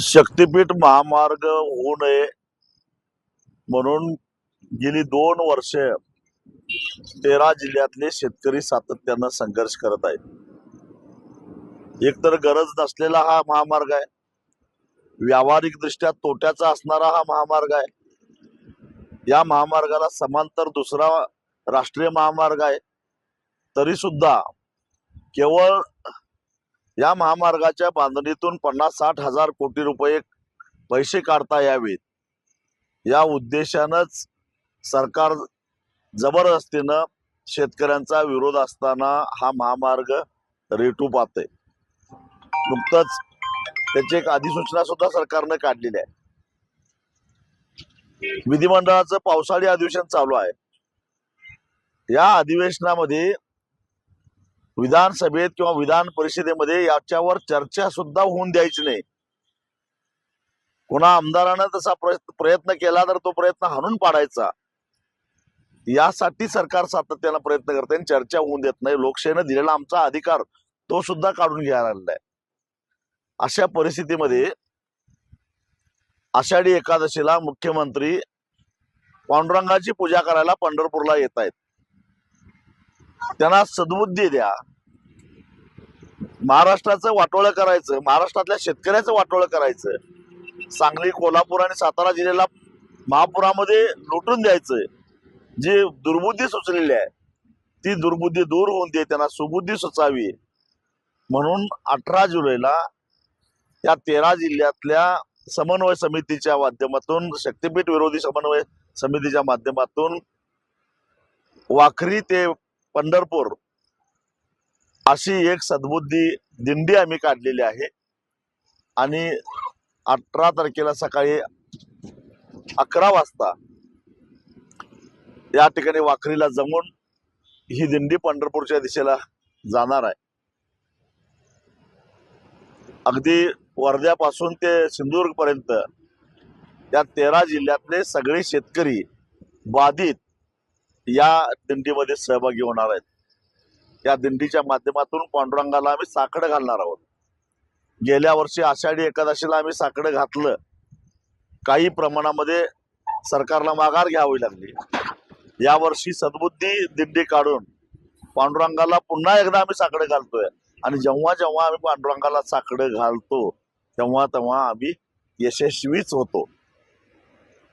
शक्तीपीठ महामार्ग होऊ नये म्हणून गेली 2 वर्ष 13 जिल्ह्यातले शेतकरी सातत्यानं संघर्ष करत आहेत. एकतर गरज नसलेला हा महामार्ग आहे, व्यावहारिक दृष्ट्या तोट्याचा असणारा हा महामार्ग आहे. या महामार्गाला समांतर दुसरा राष्ट्रीय महामार्ग आहे. तरी सुद्धा केवळ या महामार्गाच्या बांधणीतून 50-60 हजार कोटी रुपये पैसे काढता यावेत या उद्देशानंच सरकार जबरदस्तीनं शेतकऱ्यांचा विरोध असताना हा महामार्ग रेटू पाहतंय. नुकतंच त्याची एक अधिसूचना सुद्धा सरकारनं काढलेली आहे. विधिमंडळाचं पावसाळी अधिवेशन चालू आहे. या अधिवेशनामध्ये विधानसभेत किंवा विधान परिषदेमध्ये याच्यावर चर्चा सुद्धा होऊन द्यायची नाही. कोणा आमदारानं तसा प्रयत्न केला तर तो प्रयत्न हाणून पाडायचा. यासाठी सरकार सातत्यानं प्रयत्न करते आणि चर्चा होऊन देत नाही. लोकशाहीनं दिलेला आमचा अधिकार तो सुद्धा काढून घ्यायला लागलाय. अशा परिस्थितीमध्ये आषाढी एकादशीला मुख्यमंत्री पांडुरंगाची पूजा करायला पंढरपूरला येत आहेत. त्यांना सद्बुद्धी द्या. महाराष्ट्राचं वाटोळं करायचं, महाराष्ट्रातल्या शेतकऱ्याचं वाटोळं करायचं, सांगली, कोल्हापूर आणि सातारा जिल्ह्याला महापुरामध्ये लुटून द्यायचं, जी दुर्बुद्धी सुचलेली आहे ती दुर्बुद्धी दूर होऊन दे, त्यांना सुबुद्धी सुचावी म्हणून 18 जुलैला या 13 जिल्ह्यातल्या समन्वय समितीच्या माध्यमातून, शक्तीपीठ विरोधी समन्वय समितीच्या माध्यमातून वाखरी ते पंढरपूर अशी एक सद्बुद्धी दिंडी आम्ही काढलेली आहे. आणि 18 तारखेला सकाळी 11 वाजता या ठिकाणी वाखरीला जमून ही दिंडी पंढरपूरच्या दिशेला जाणार आहे. अगदी वर्ध्यापासून ते सिंधुदुर्ग पर्यंत या 13 जिल्ह्यातले सगळे शेतकरी बाधित या दिंडीमध्ये सहभागी होणार आहेत. या दिंडीच्या माध्यमातून पांडुरंगाला आम्ही साकडं घालणार आहोत. गेल्या वर्षी आषाढी एकादशीला आम्ही साकडं घातलं. काही प्रमाणामध्ये सरकारला माघार घ्यावी लागली. यावर्षी सद्बुद्धी दिंडी काढून पांडुरंगाला पुन्हा एकदा आम्ही साकडं घालतोय. आणि जेव्हा जेव्हा आम्ही पांडुरंगाला साकडं घालतो तेव्हा तेव्हा आम्ही यशस्वीच होतो.